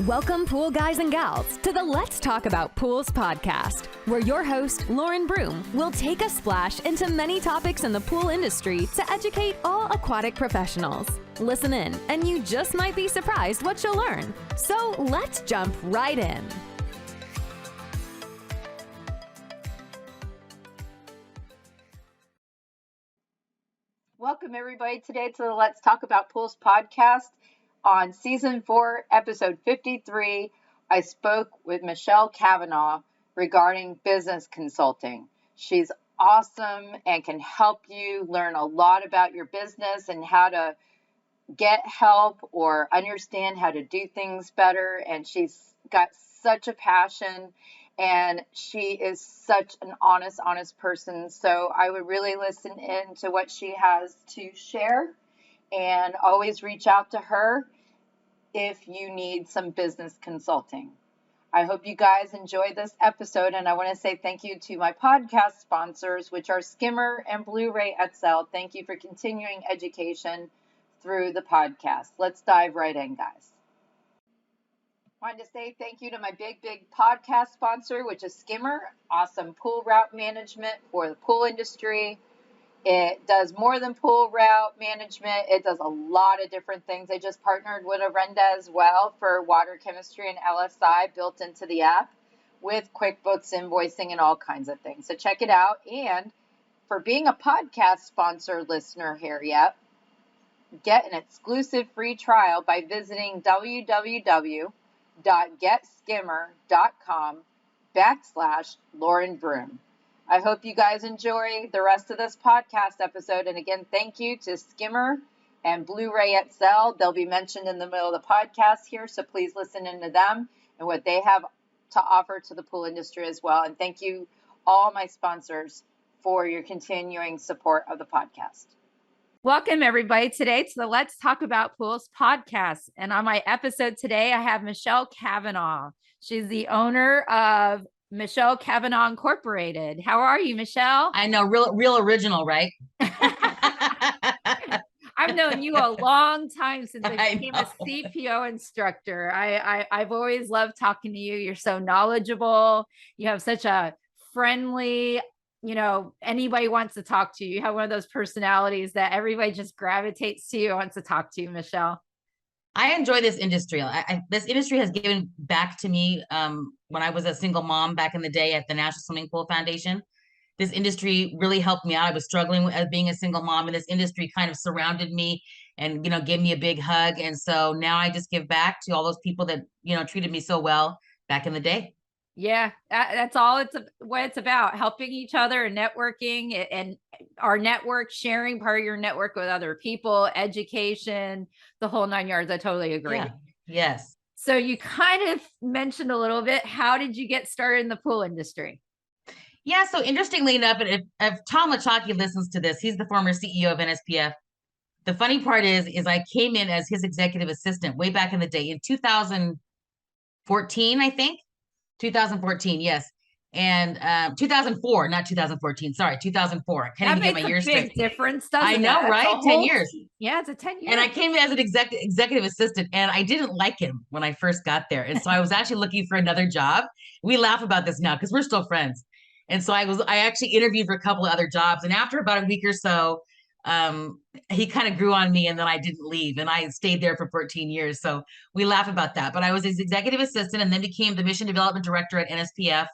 Welcome, pool guys and gals, to the Let's Talk About Pools podcast, where your host, Lauren Broom, will take a splash into many topics in the pool industry to educate all aquatic professionals. Listen in, and you just might be surprised what you'll learn. So let's jump right in. Welcome, everybody, today to the Let's Talk About Pools podcast. On season 4, episode 53, I spoke with Michelle Kavanaugh regarding business consulting. She's awesome and can help you learn a lot about your business and how to get help or understand how to do things better. And she's got such a passion and she is such an honest person. So I would really listen in to what she has to share and always reach out to her if you need some business consulting. I hope you guys enjoyed this episode, and I want to say thank you to my podcast sponsors, which are Skimmer and Blu-ray XL. Thank you for continuing education through the podcast. Let's dive right in, guys. I wanted to say thank you to my big podcast sponsor, which is Skimmer. Awesome pool route management for the pool industry. It does more than pool route management. It does a lot of different things. They just partnered with Arenda as well for water chemistry and LSI built into the app with QuickBooks invoicing and all kinds of things. So check it out. And for being a podcast sponsor listener here yet, get an exclusive free trial by visiting www.getskimmer.com/Lauren Broom. I hope you guys enjoy the rest of this podcast episode. And again, thank you to Skimmer and Blu-ray XL. They'll be mentioned in the middle of the podcast here, so please listen into them and what they have to offer to the pool industry as well. And thank you, all my sponsors, for your continuing support of the podcast. Welcome, everybody, today to the Let's Talk About Pools podcast. And on my episode today, I have Michelle Kavanaugh. She's the owner of Michelle Kavanaugh Incorporated. How are you, Michelle? I know, real original, right? I've known you a long time since I became a CPO instructor. I've always loved talking to you. You're so knowledgeable. You have such a friendly, anybody wants to talk to you. You have one of those personalities that everybody just gravitates to you, wants to talk to you, Michelle. I enjoy this industry. This industry has given back to me when I was a single mom back in the day at the National Swimming Pool Foundation. This industry really helped me out. I was struggling as being a single mom, and this industry kind of surrounded me and, gave me a big hug. And so now I just give back to all those people that, treated me so well back in the day. Yeah, that's all what it's about, helping each other and networking and our network, sharing part of your network with other people, education, the whole 9 yards. I totally agree. Yeah. Yes. So you kind of mentioned a little bit, how did you get started in the pool industry? Yeah. So interestingly enough, if Tom Lachaki listens to this, he's the former CEO of NSPF. The funny part is I came in as his executive assistant way back in the day in 2014, I think. 2014, yes. And 2004, not 2014. Sorry, 2004. I can't even get my years straight. That makes a big difference, doesn't it? I know, right? 10 years. Yeah, it's a 10 years. And I came in as an executive assistant, and I didn't like him when I first got there. And so I was actually looking for another job. We laugh about this now because we're still friends. And so I actually interviewed for a couple of other jobs. And after about a week or so, he kind of grew on me, and then I didn't leave, and I stayed there for 14 years. So we laugh about that, but I was his executive assistant and then became the mission development director at NSPF,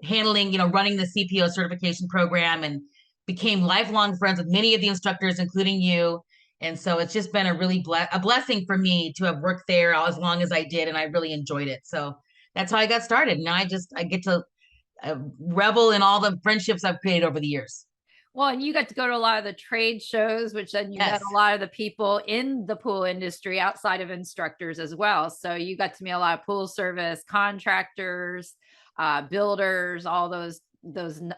handling, running the CPO certification program, and became lifelong friends with many of the instructors, including you. And so it's just been a really a blessing for me to have worked there as long as I did. And I really enjoyed it. So that's how I got started. Now I get to revel in all the friendships I've created over the years. Well, and you got to go to a lot of the trade shows, which then you met a lot of the people in the pool industry outside of instructors as well. So you got to meet a lot of pool service contractors, builders, all those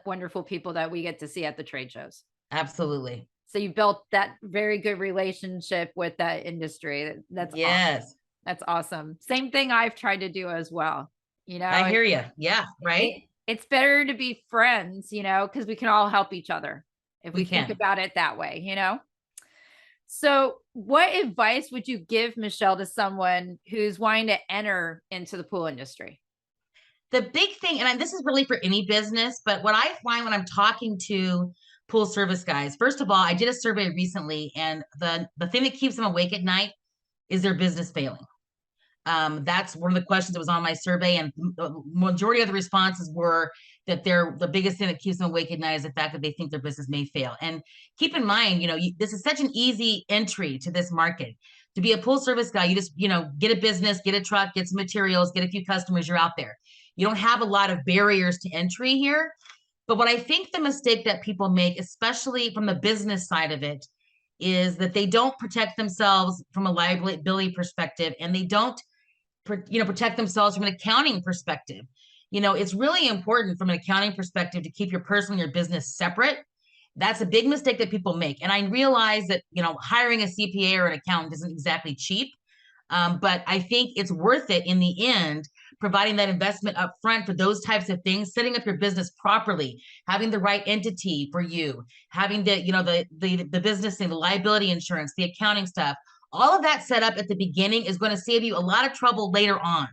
wonderful people that we get to see at the trade shows. Absolutely. So you built that very good relationship with that industry. That's yes. Awesome. That's awesome. Same thing I've tried to do as well. I hear you. Yeah. Right. It's better to be friends, because we can all help each other if we think about it that way, So what advice would you give, Michelle, to someone who's wanting to enter into the pool industry? The big thing, and this is really for any business, but what I find when I'm talking to pool service guys, first of all, I did a survey recently, and the thing that keeps them awake at night is their business failing. That's one of the questions that was on my survey, and the majority of the responses were that the biggest thing that keeps them awake at night is the fact that they think their business may fail. And keep in mind, this is such an easy entry to this market. To be a pool service guy, you just, get a business, get a truck, get some materials, get a few customers, you're out there. You don't have a lot of barriers to entry here. But what I think the mistake that people make, especially from the business side of it, is that they don't protect themselves from a liability perspective, and they don't protect themselves from an accounting perspective. It's really important from an accounting perspective to keep your personal and your business separate. That's a big mistake that people make. And I realize that, hiring a CPA or an accountant isn't exactly cheap. But I think it's worth it in the end, providing that investment up front for those types of things, setting up your business properly, having the right entity for you, having the business thing, the liability insurance, the accounting stuff. All of that set up at the beginning is going to save you a lot of trouble later on.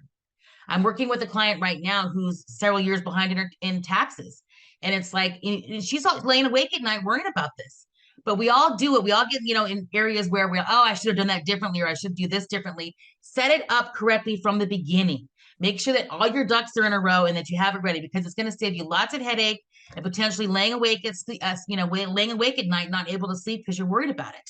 I'm working with a client right now who's several years behind in taxes. And it's like, she's laying awake at night worrying about this. But we all do it. We all get, in areas where I should have done that differently, or I should do this differently. Set it up correctly from the beginning. Make sure that all your ducks are in a row and that you have it ready, because it's going to save you lots of headache and potentially laying awake at night, not able to sleep because you're worried about it.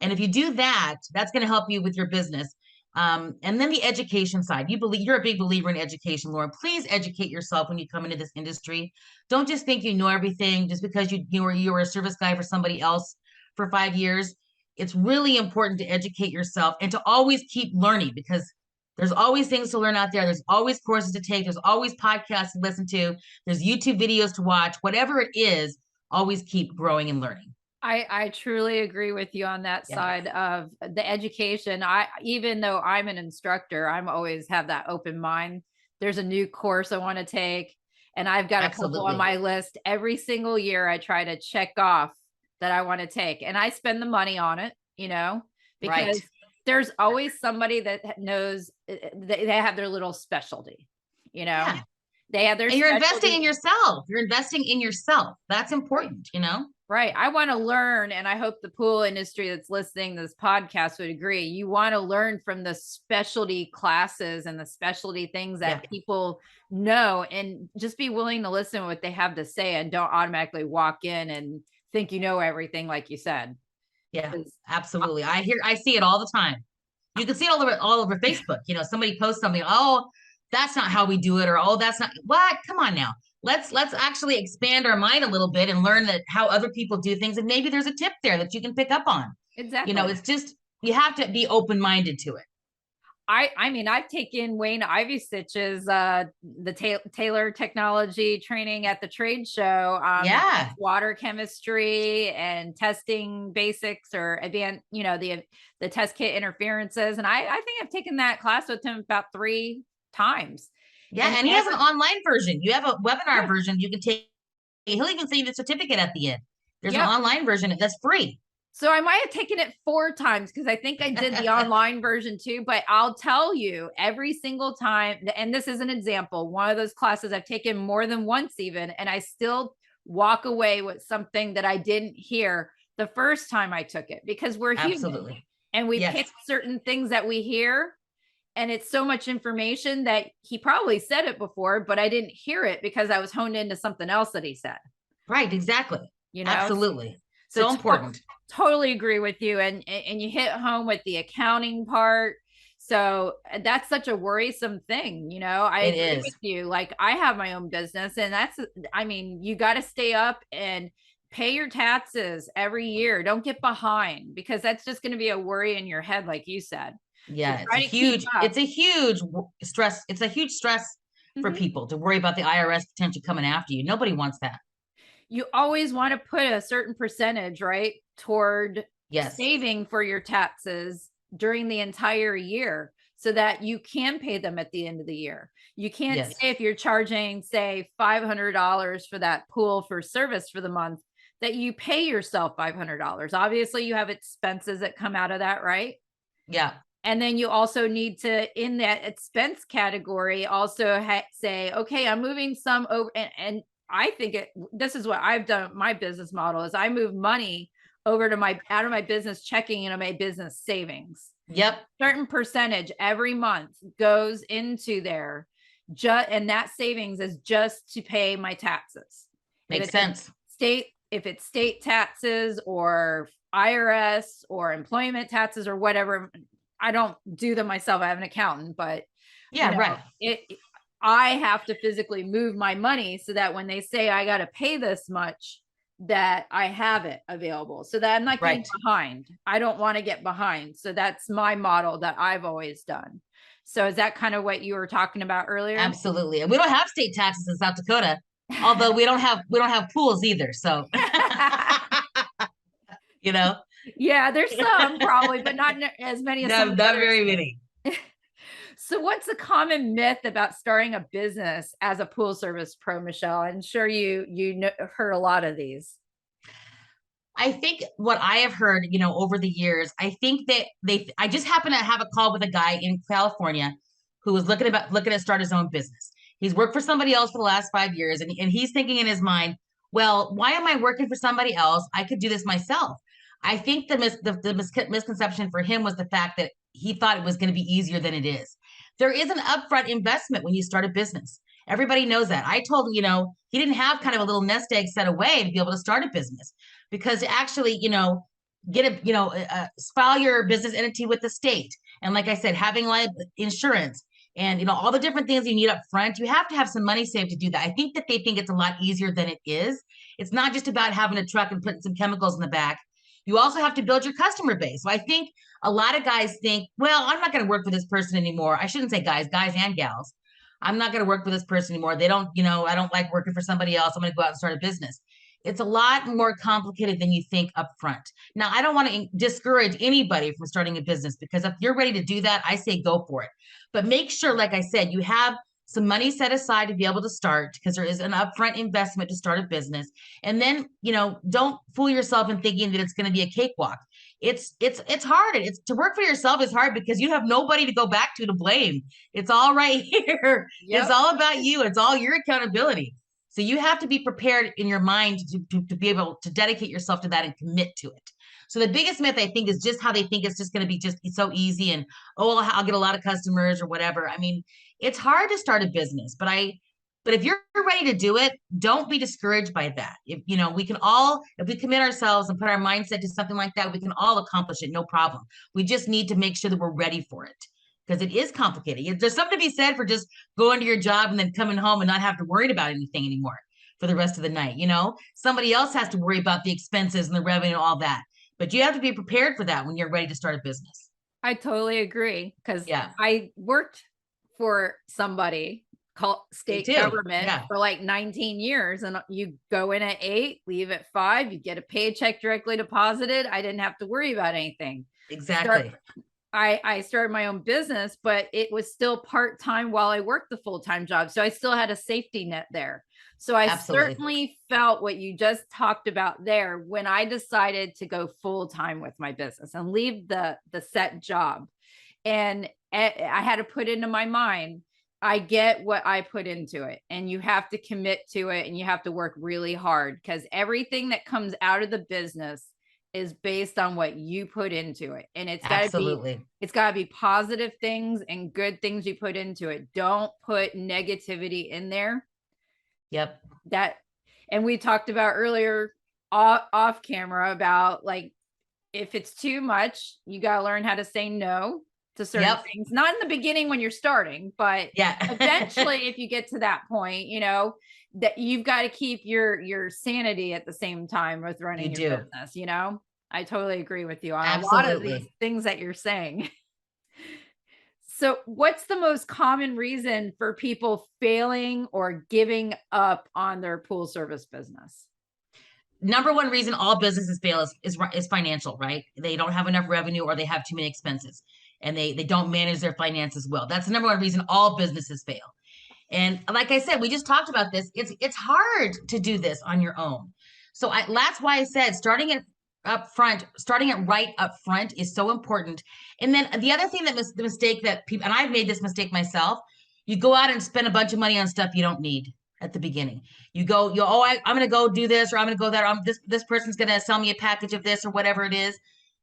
And if you do that, that's going to help you with your business. And then the education side, you're a big believer in education, Lauren. Please educate yourself when you come into this industry. Don't just think you know everything just because you were a service guy for somebody else for 5 years. It's really important to educate yourself and to always keep learning, because there's always things to learn out there. There's always courses to take. There's always podcasts to listen to. There's YouTube videos to watch. Whatever it is, always keep growing and learning. I truly agree with you on that side of the education. Even though I'm an instructor, I'm always have that open mind. There's a new course I want to take, and I've got a couple on my list. Every single year I try to check off that I want to take, and I spend the money on it, because there's always somebody that knows they have their little specialty, Yeah. They have their and you're investing in yourself. You're investing in yourself. That's important, Right. I want to learn, and I hope the pool industry that's listening to this podcast would agree. You want to learn from the specialty classes and the specialty things that people know, and just be willing to listen to what they have to say, and don't automatically walk in and think you know everything, like you said. Yeah, absolutely. I see it all the time. You can see it all over Facebook. Somebody posts something, oh, that's not how we do it, or oh, that's not what. Come on now. Let's actually expand our mind a little bit and learn that how other people do things, and maybe there's a tip there that you can pick up on. Exactly. It's just, you have to be open-minded to it. I mean, I've taken Wayne Ivy Stitch's the Taylor technology training at the trade show. Water chemistry and testing basics, or advanced, the test kit interferences. And I think I've taken that class with him about 3 times. Yeah, and he has an online version. You have a webinar version you can take. He'll even send you the certificate at the end. There's an online version that's free. So I might have taken it 4 times, because I think I did the online version too. But I'll tell you, every single time, and this is an example, one of those classes I've taken more than once even, and I still walk away with something that I didn't hear the first time I took it, because we're human, and we pick certain things that we hear. And it's so much information that he probably said it before, but I didn't hear it because I was honed into something else that he said. Right. Exactly. Absolutely. So important. Totally agree with you. And you hit home with the accounting part. So that's such a worrisome thing. I agree with you. Like, I have my own business, and you got to stay up and pay your taxes every year. Don't get behind, because that's just going to be a worry in your head, like you said. Yeah, so it's a huge stress. It's a huge stress for people to worry about the IRS potentially coming after you. Nobody wants that. You always want to put a certain percentage, right, toward saving for your taxes during the entire year, so that you can pay them at the end of the year. You can't say, if you're charging, say, $500 for that pool for service for the month, that you pay yourself $500. Obviously, you have expenses that come out of that, right? Yeah. And then you also need to, in that expense category, also say, okay, I'm moving some over. And I think this is what I've done. My business model is I move money over to out of my business checking into my business savings. Yep. Certain percentage every month goes into there. And that savings is just to pay my taxes. Makes sense. If it's state taxes or IRS or employment taxes or whatever, I don't do them myself. I have an accountant, but yeah, right. I have to physically move my money so that when they say I got to pay this much, that I have it available so that I'm not getting behind. I don't want to get behind. So that's my model that I've always done. So is that kind of what you were talking about earlier? Absolutely. And we don't have state taxes in South Dakota, although we don't have pools either. So, Yeah, there's some probably, but not as many as not very many. So what's a common myth about starting a business as a pool service pro, Michelle? I'm sure you heard a lot of these. I think what I have heard, over the years, I think that I just happened to have a call with a guy in California who was looking to start his own business. He's worked for somebody else for the last 5 years, and he's thinking in his mind, well, why am I working for somebody else? I could do this myself. I think the misconception for him was the fact that he thought it was going to be easier than it is. There is an upfront investment when you start a business. Everybody knows that. I told him, he didn't have kind of a little nest egg set away to be able to start a business, because to actually, file your business entity with the state. And like I said, having insurance and, all the different things you need up front, you have to have some money saved to do that. I think that they think it's a lot easier than it is. It's not just about having a truck and putting some chemicals in the back. You also have to build your customer base. So I think a lot of guys think, well, I'm not going to work for this person anymore. I shouldn't say guys and gals. I'm not going to work for this person anymore. They don't, I don't like working for somebody else. I'm going to go out and start a business. It's a lot more complicated than you think up front. Now, I don't want to discourage anybody from starting a business, because if you're ready to do that, I say go for it. But make sure, like I said, you have some money set aside to be able to start, because there is an upfront investment to start a business. And then, don't fool yourself in thinking that it's going to be a cakewalk. It's hard. It's to work for yourself is hard because you have nobody to go back to blame. It's all right here. Yep. It's all about you. It's all your accountability. So you have to be prepared in your mind to be able to dedicate yourself to that and commit to it. So the biggest myth, I think, is just how they think it's just going to be just so easy and, I'll get a lot of customers or whatever. I mean, it's hard to start a business, but if you're ready to do it, don't be discouraged by that. If we commit ourselves and put our mindset to something like that, we can all accomplish it. No problem. We just need to make sure that we're ready for it, because it is complicated. There's something to be said for just going to your job and then coming home and not have to worry about anything anymore for the rest of the night. Somebody else has to worry about the expenses and the revenue and all that. But you have to be prepared for that when you're ready to start a business. I totally agree, because I worked for somebody called state government for like 19 years, and you go in at 8, leave at 5, you get a paycheck directly deposited. I didn't have to worry about anything. Exactly. I started my own business, but it was still part-time while I worked the full-time job. So I still had a safety net there. So I certainly felt what you just talked about there when I decided to go full-time with my business and leave the set job. And I had to put into my mind, I get what I put into it, and you have to commit to it, and you have to work really hard, because everything that comes out of the business is based on what you put into it. And it's got to be positive things and good things you put into it. Don't put negativity in there. Yep. And we talked about earlier off camera about, like, if it's too much, you got to learn how to say no to certain things. Not in the beginning when you're starting, but eventually if you get to that point, that you've got to keep your sanity at the same time with running your business. I totally agree with you on a lot of these things that you're saying. So what's the most common reason for people failing or giving up on their pool service business? Number one reason all businesses fail is financial, right? They don't have enough revenue, or they have too many expenses, and they don't manage their finances well. That's the number one reason all businesses fail. And like I said, we just talked about this. It's hard to do this on your own. So that's why I said starting it right up front is so important. And then the other thing the mistake that people, and I've made this mistake myself, you go out and spend a bunch of money on stuff you don't need at the beginning. I'm going to go do this, or I'm going to go that, or this person's going to sell me a package of this or whatever it is.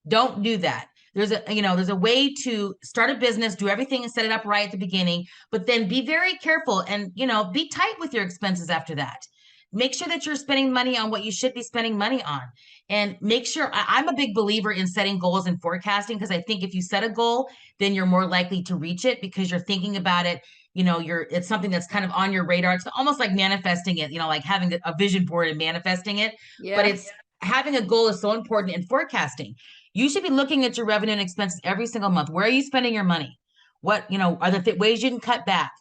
Don't do that. There's a way to start a business, do everything and set it up right at the beginning, but then be very careful and, be tight with your expenses after that. Make sure that you're spending money on what you should be spending money on, and make sure I'm a big believer in setting goals and forecasting, because I think if you set a goal, then you're more likely to reach it because you're thinking about it. It's something that's kind of on your radar. It's almost like manifesting it, like having a vision board and manifesting it. Yeah. But it's having a goal is so important in forecasting. You should be looking at your revenue and expenses every single month. Where are you spending your money? What, are there ways you can cut back?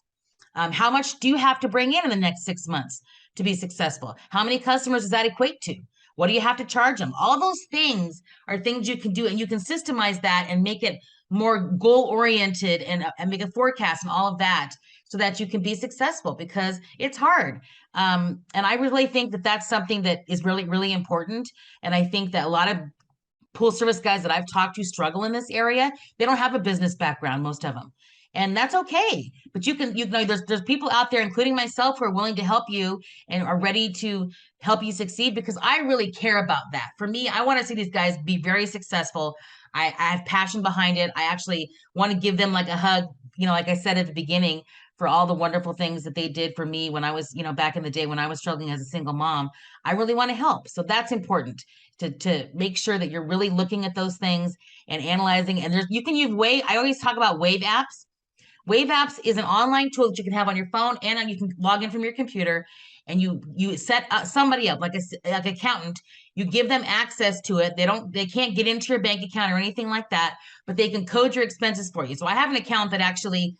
How much do you have to bring in the next 6 months to be successful? How many customers does that equate to? What do you have to charge them? All those things are things you can do, and you can systemize that and make it more goal-oriented and make a forecast and all of that so that you can be successful, because it's hard. And I really think that that's something that is really, really important. And I think that a lot of pool service guys that I've talked to struggle in this area. They don't have a business background, most of them. And that's okay. But there's people out there, including myself, who are willing to help you and are ready to help you succeed, because I really care about that. For me, I want to see these guys be very successful. I have passion behind it. I actually want to give them like a hug, like I said at the beginning, for all the wonderful things that they did for me when I was, back in the day when I was struggling as a single mom. I really want to help. So that's important to make sure that you're really looking at those things and analyzing. And you can use Wave. I always talk about Wave apps. Wave apps is an online tool that you can have on your phone, and you can log in from your computer, and you set somebody up like an accountant. You give them access to it. They can't get into your bank account or anything like that, but they can code your expenses for you. So I have an account that actually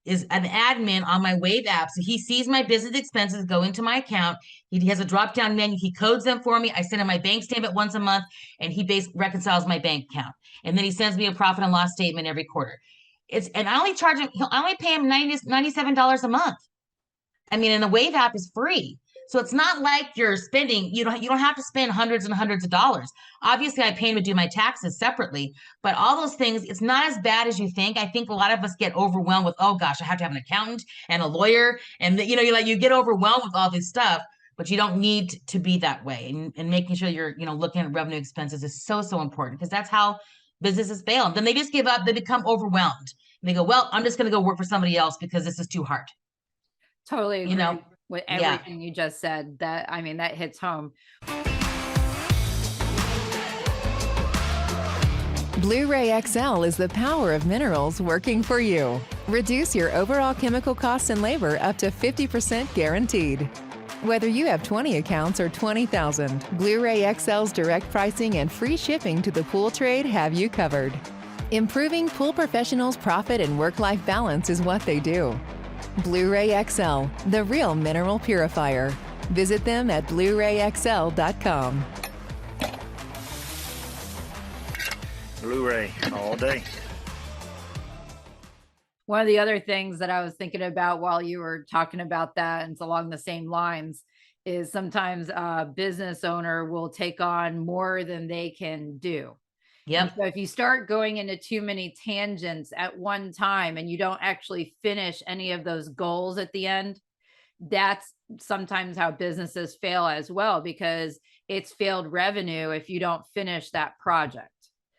is an admin on my Wave app. So he sees my business expenses go into my account. He has a drop-down menu. He codes them for me. I send him my bank statement once a month, and he reconciles my bank account. And then he sends me a profit and loss statement every quarter. And I only charge him, I only pay him $97 a month. I mean, and the Wave app is free. So it's not like you're spending, you don't have to spend hundreds and hundreds of dollars. Obviously, I pay him to do my taxes separately, but all those things, it's not as bad as you think. I think a lot of us get overwhelmed with, oh gosh, I have to have an accountant and a lawyer. And you get overwhelmed with all this stuff, but you don't need to be that way. And making sure you're, looking at revenue expenses is so, so important, because that's how businesses fail. Then they just give up, they become overwhelmed. And they go, well, I'm just going to go work for somebody else because this is too hard. Totally agree with everything you just said. That hits home. Blu-ray XL is the power of minerals working for you. Reduce your overall chemical costs and labor up to 50% guaranteed. Whether you have 20 accounts or 20,000, Blu-ray XL's direct pricing and free shipping to the pool trade have you covered. Improving pool professionals' profit and work-life balance is what they do. Blu-ray XL, the real mineral purifier. Visit them at BluRayXL.com. Blu-ray all day. One of the other things that I was thinking about while you were talking about that, and it's along the same lines, is sometimes a business owner will take on more than they can do. Yep. So if you start going into too many tangents at one time and you don't actually finish any of those goals at the end, that's sometimes how businesses fail as well, because it's failed revenue if you don't finish that project.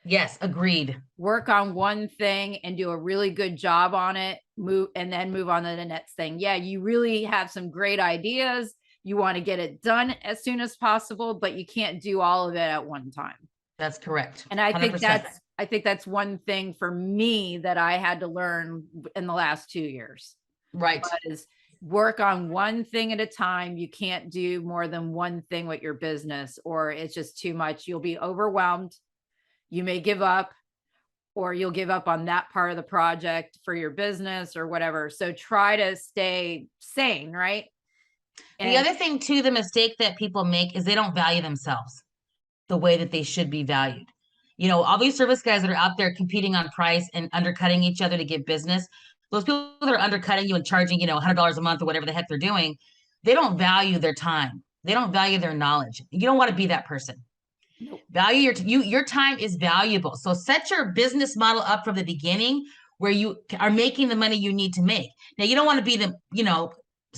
Yes, agreed. Work on one thing and do a really good job on it, move on to the next thing. Yeah, you really have some great ideas. You want to get it done as soon as possible, but you can't do all of it at one time. That's correct. And I think that's one thing for me that I had to learn in the last 2 years. Right. Was work on one thing at a time. You can't do more than one thing with your business, or it's just too much. You'll be overwhelmed. You may give up, or you'll give up on that part of the project for your business or whatever. So try to stay sane, right? And the other thing too, the mistake that people make is they don't value themselves the way that they should be valued. All these service guys that are out there competing on price and undercutting each other to get business, those people that are undercutting you and charging, $100 a month or whatever the heck they're doing, they don't value their time. They don't value their knowledge. You don't want to be that person. Nope. Value your time is valuable. So set your business model up from the beginning where you are making the money you need to make. Now, you don't want to be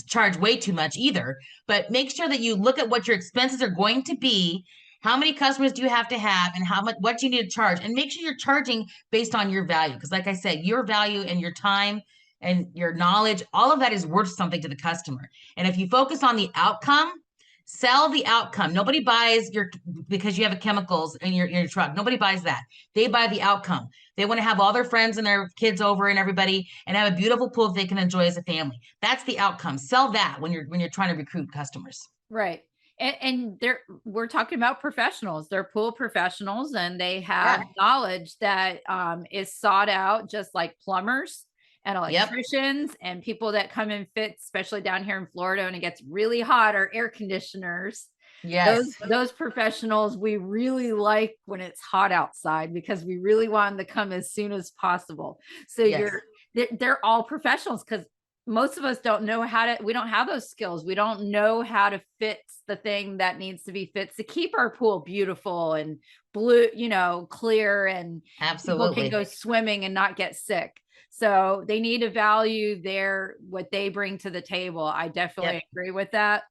charge way too much either, but make sure that you look at what your expenses are going to be. How many customers do you have to have, and what you need to charge, and make sure you're charging based on your value. Because like I said, your value and your time and your knowledge, all of that is worth something to the customer. And if you focus on the outcome, sell the outcome. Nobody buys because you have chemicals in your truck. Nobody buys that. They buy the outcome. They want to have all their friends and their kids over and everybody and have a beautiful pool that they can enjoy as a family. That's the outcome. Sell that when you're trying to recruit customers. Right. And we're talking about professionals. They're pool professionals, and they have knowledge that is sought out, just like plumbers and electricians and people that come and fit, especially down here in Florida when it gets really hot, or air conditioners. Yes. Those professionals, we really like when it's hot outside, because we really want them to come as soon as possible. So they're all professionals, because most of us don't know we don't have those skills. We don't know how to fix the thing that needs to be fixed to keep our pool beautiful and blue, clear, and absolutely people can go swimming and not get sick. So they need to value what they bring to the table. I definitely agree with that,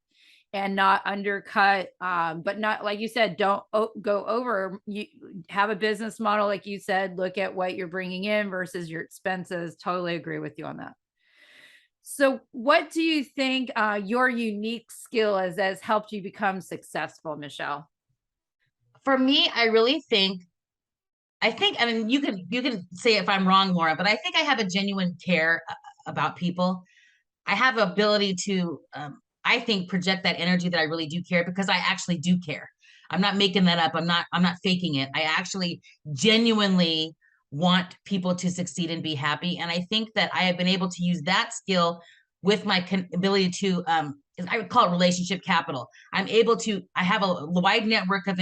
and not undercut, but not, like you said, don't go over. You have a business model, like you said, look at what you're bringing in versus your expenses. Totally agree with you on that. So what do you think your unique skill has helped you become successful, Michelle? For me, I mean, you can say if I'm wrong, Laura, but I think I have a genuine care about people. I have ability to, I think, project that energy that I really do care, because I actually do care. I'm not making that up. I'm not faking it. I actually genuinely want people to succeed and be happy. And I think that I have been able to use that skill with my ability to, I would call it relationship capital. I have a wide network of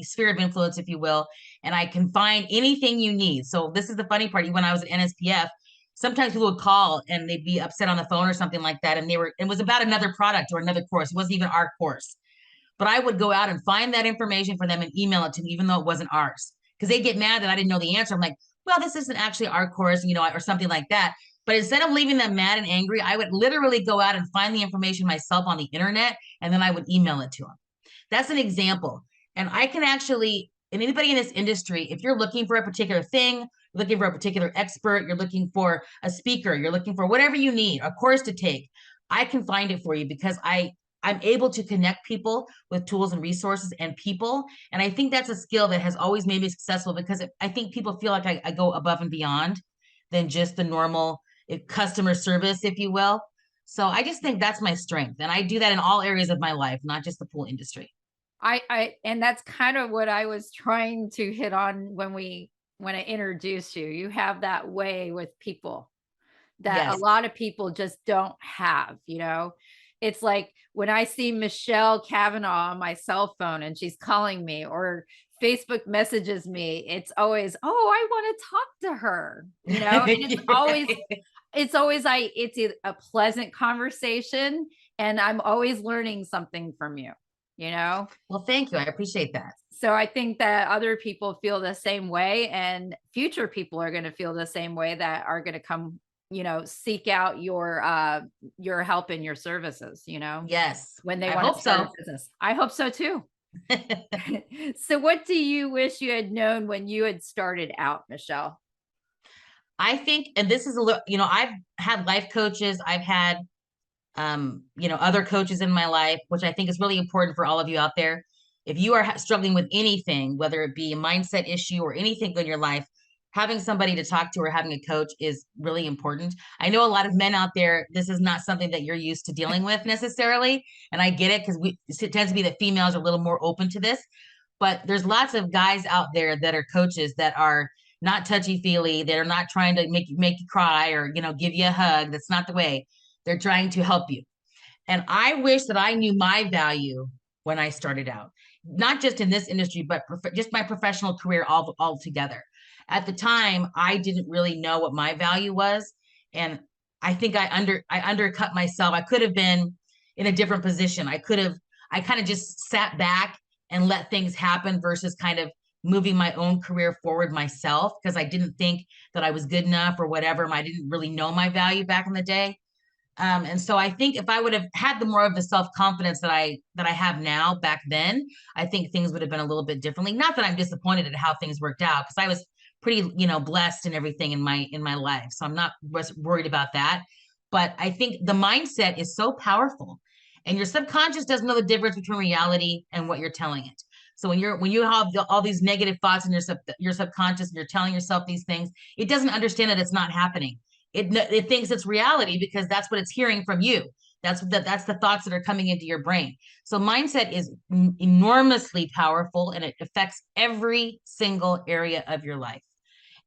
sphere of influence, if you will, and I can find anything you need. So this is the funny part. When I was at NSPF, sometimes people would call and they'd be upset on the phone or something like that. And it was about another product or another course. It wasn't even our course. But I would go out and find that information for them and email it to me, even though it wasn't ours. Because they'd get mad that I didn't know the answer. I'm like, well, this isn't actually our course, or something like that. But instead of leaving them mad and angry, I would literally go out and find the information myself on the internet, and then I would email it to them. That's an example. And I can actually, and anybody in this industry, if you're looking for a particular thing, looking for a particular expert, you're looking for a speaker, you're looking for whatever you need, a course to take, I can find it for you, because I'm able to connect people with tools and resources and people. And I think that's a skill that has always made me successful, because I think people feel like I go above and beyond than just the normal customer service, if you will. So I just think that's my strength. And I do that in all areas of my life, not just the pool industry. And that's kind of what I was trying to hit on when I introduced you. You have that way with people that a lot of people just don't have, It's like when I see Michelle Kavanaugh on my cell phone and she's calling me or Facebook messages me, it's always, oh, I want to talk to her, And it's always it's a pleasant conversation, and I'm always learning something from you, Well, thank you. I appreciate that. So I think that other people feel the same way, and future people are going to feel the same way, that are going to come, seek out your help and your services, Yes. when they want to start a business. I hope so too. So what do you wish you had known when you had started out, Michelle? I think, and this is a little, I've had life coaches, I've had, other coaches in my life, which I think is really important for all of you out there. If you are struggling with anything, whether it be a mindset issue or anything in your life, having somebody to talk to or having a coach is really important. I know a lot of men out there, this is not something that you're used to dealing with necessarily. And I get it, because it tends to be that females are a little more open to this. But there's lots of guys out there that are coaches that are not touchy-feely, that are not trying to make you cry or, give you a hug. That's not the way. They're trying to help you. And I wish that I knew my value when I started out, not just in this industry, but just my professional career all together. At the time, I didn't really know what my value was. And I think I undercut myself. I could have been in a different position. I could have I kind of just sat back and let things happen versus kind of moving my own career forward myself, because I didn't think that I was good enough or whatever. I didn't really know my value back in the day. And so I think if I would have had the more of the self-confidence that I have now back then, I think things would have been a little bit differently. Not that I'm disappointed at how things worked out, because I was pretty, blessed and everything in my life. So I'm not worried about that. But I think the mindset is so powerful, and your subconscious doesn't know the difference between reality and what you're telling it. So when you have all these negative thoughts in your subconscious, and you're telling yourself these things, it doesn't understand that it's not happening. It thinks it's reality because that's what it's hearing from you. That's the thoughts that are coming into your brain. So mindset is enormously powerful, and it affects every single area of your life.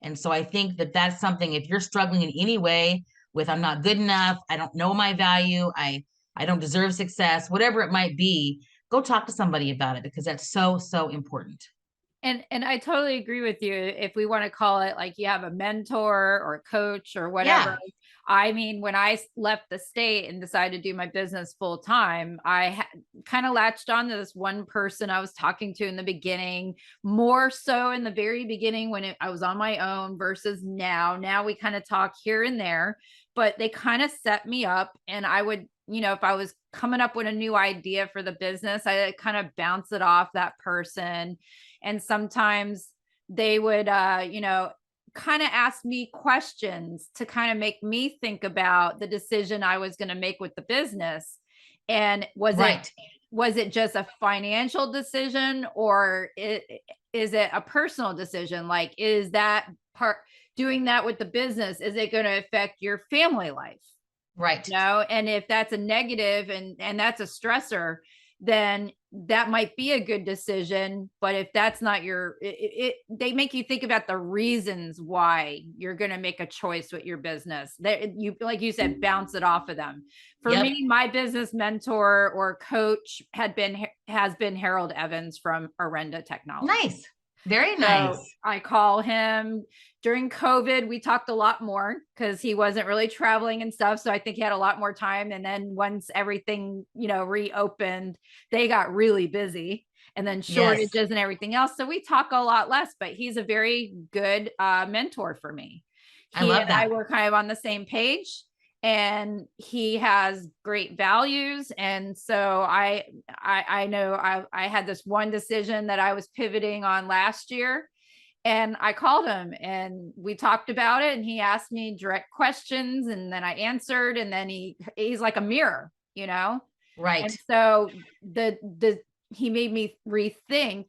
And so I think that that's something, if you're struggling in any way with, I'm not good enough, I don't know my value, I don't deserve success, whatever it might be, go talk to somebody about it, because that's so, so important. And I totally agree with you. If we want to call it like you have a mentor or a coach or whatever. Yeah. I mean, when I left the state and decided to do my business full time, I kind of latched on to this one person I was talking to in the beginning, more so in the very beginning when I was on my own versus now. Now we kind of talk here and there, but they kind of set me up, and I would, if I was coming up with a new idea for the business, I kind of bounce it off that person. And sometimes they would, kind of ask me questions to kind of make me think about the decision I was going to make with the business. And was it just a financial decision, or is it a personal decision? Like, is that part, doing that with the business, is it going to affect your family life? Right. And if that's a negative and that's a stressor, then that might be a good decision. But if that's not they make you think about the reasons why you're going to make a choice with your business. That you, like you said, bounce it off of them. For me, my business mentor or coach has been Harold Evans from Arenda Technology. Nice. Very nice. So I call him during COVID. We talked a lot more because he wasn't really traveling and stuff. So I think he had a lot more time. And then once everything, reopened, they got really busy, and then shortages and everything else. So we talk a lot less, but he's a very good mentor for me. I love that. I were kind of on the same page, and he has great values. And so I know I had this one decision that I was pivoting on last year, and I called him and we talked about it, and he asked me direct questions, and then I answered, and then he's like a mirror, Right. And so he made me rethink,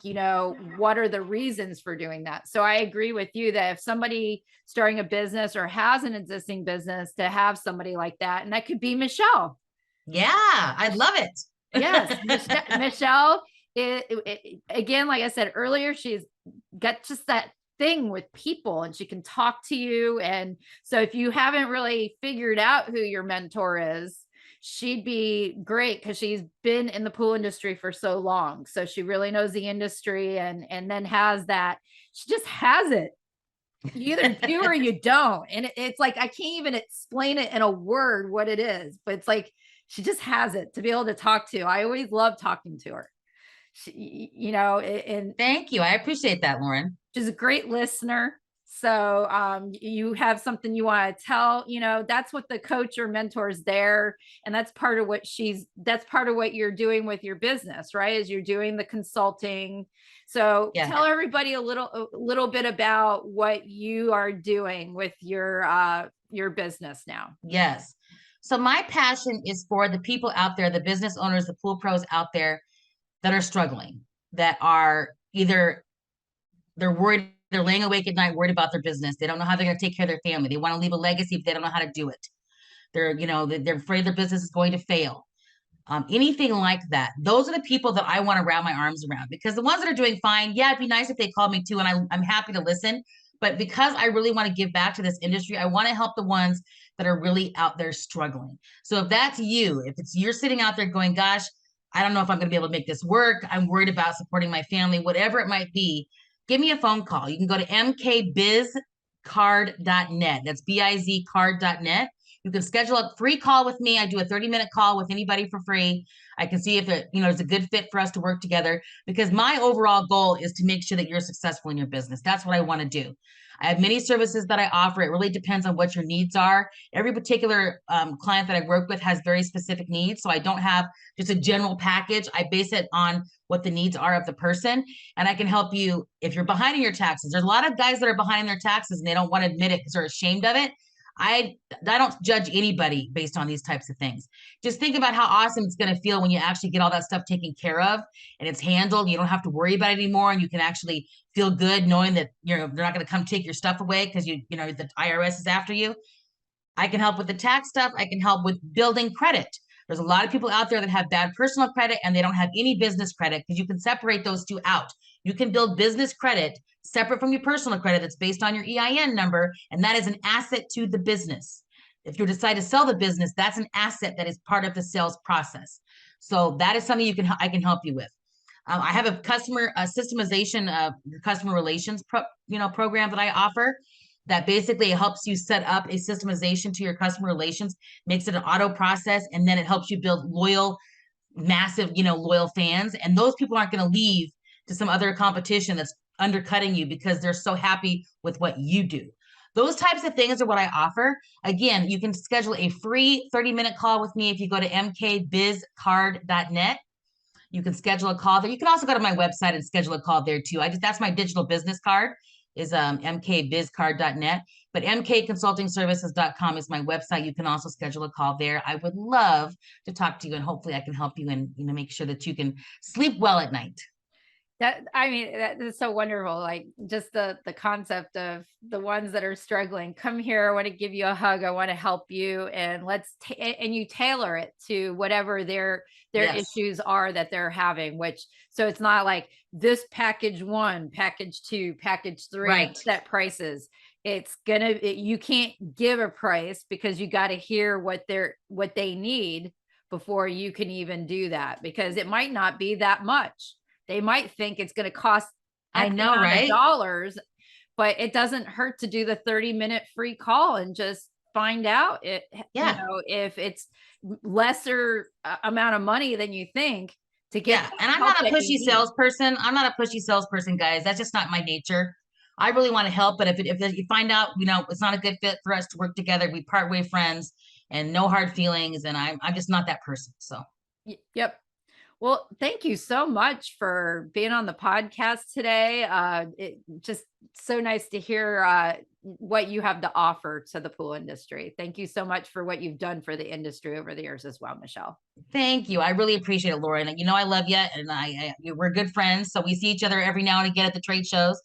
what are the reasons for doing that? So I agree with you that if somebody starting a business or has an existing business, to have somebody like that, and that could be Michelle. Yeah, I'd love it. Yes. Michelle, again, like I said earlier, she's got just that thing with people, and she can talk to you. And so if you haven't really figured out who your mentor is, she'd be great, because she's been in the pool industry for so long. So she really knows the industry, and then has that, she just has it. You either do or you don't. And it's like, I can't even explain it in a word what it is, but it's like, she just has it to be able to talk to. I always love talking to her. And thank you. I appreciate that, Lauren. She's a great listener. So you have something you want to tell, that's what the coach or mentor is there. And that's part of what you're doing with your business, right? Is you're doing the consulting. So tell everybody a little bit about what you are doing with your business now. Yes. So my passion is for the people out there, the business owners, the pool pros out there that are struggling, that are either they're worried, they're laying awake at night worried about their business. They don't know how they're going to take care of their family. They want to leave a legacy, but they don't know how to do it. They're afraid their business is going to fail. Anything like that. Those are the people that I want to wrap my arms around, because the ones that are doing fine, it'd be nice if they called me too, and I'm happy to listen. But because I really want to give back to this industry, I want to help the ones that are really out there struggling. So if that's you, if you're sitting out there going, gosh, I don't know if I'm going to be able to make this work, I'm worried about supporting my family, whatever it might be, give me a phone call. You can go to mkbizcard.net. That's bizcard.net. You can schedule a free call with me. I do a 30-minute call with anybody for free. I can see if it, is a good fit for us to work together, because my overall goal is to make sure that you're successful in your business. That's what I want to do. I have many services that I offer. It really depends on what your needs are. Every particular client that I work with has very specific needs. So I don't have just a general package. I base it on what the needs are of the person. And I can help you if you're behind in your taxes. There's a lot of guys that are behind in their taxes and they don't want to admit it because they're ashamed of it. I don't judge anybody based on these types of things. Just think about how awesome it's going to feel when you actually get all that stuff taken care of and it's handled. You don't have to worry about it anymore, and you can actually feel good knowing that they're not going to come take your stuff away because the IRS is after you. I can help with the tax stuff. I can help with building credit. There's a lot of people out there that have bad personal credit and they don't have any business credit, because you can separate those two out. You can build business credit separate from your personal credit that's based on your EIN number, and that is an asset to the business. If you decide to sell the business, that's an asset that is part of the sales process. So that is something I can help you with. I have a systemization of your customer relations program that I offer that basically helps you set up a systemization to your customer relations, makes it an auto process, and then it helps you build loyal, massive, loyal fans. And those people aren't going to leave to some other competition that's undercutting you because they're so happy with what you do. Those types of things are what I offer. Again, you can schedule a free 30-minute call with me if you go to mkbizcard.net. You can schedule a call there. You can also go to my website and schedule a call there too. That's my digital business card, is mkbizcard.net, but mkconsultingservices.com is my website. You can also schedule a call there. I would love to talk to you, and hopefully I can help you and make sure that you can sleep well at night. That is so wonderful. Like, just the concept of the ones that are struggling, come here, I want to give you a hug, I want to help you, and and you tailor it to whatever their Yes. issues are that they're having, so it's not like this package 1, package 2, package 3, Right. set prices. You can't give a price because you got to hear what they need before you can even do that, because it might not be that much. They might think it's going to cost I know, amount right? of dollars, but it doesn't hurt to do the 30-minute free call and just find out if it's lesser amount of money than you think to get. Yeah. And I'm not a pushy salesperson. Guys. That's just not my nature. I really want to help, but if you find out, it's not a good fit for us to work together, we part way friends and no hard feelings. And I'm just not that person. So. Yep. Well, thank you so much for being on the podcast today. It's just so nice to hear what you have to offer to the pool industry. Thank you so much for what you've done for the industry over the years as well, Michelle. Thank you. I really appreciate it, Laura. And I love you, and we're good friends. So we see each other every now and again at the trade shows.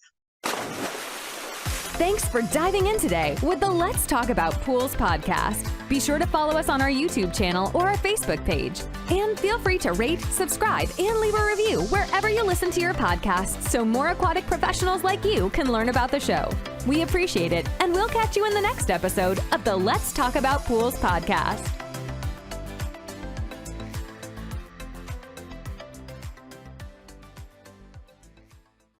Thanks for diving in today with the Let's Talk About Pools podcast. Be sure to follow us on our YouTube channel or our Facebook page. And feel free to rate, subscribe, and leave a review wherever you listen to your podcasts so more aquatic professionals like you can learn about the show. We appreciate it, and we'll catch you in the next episode of the Let's Talk About Pools podcast.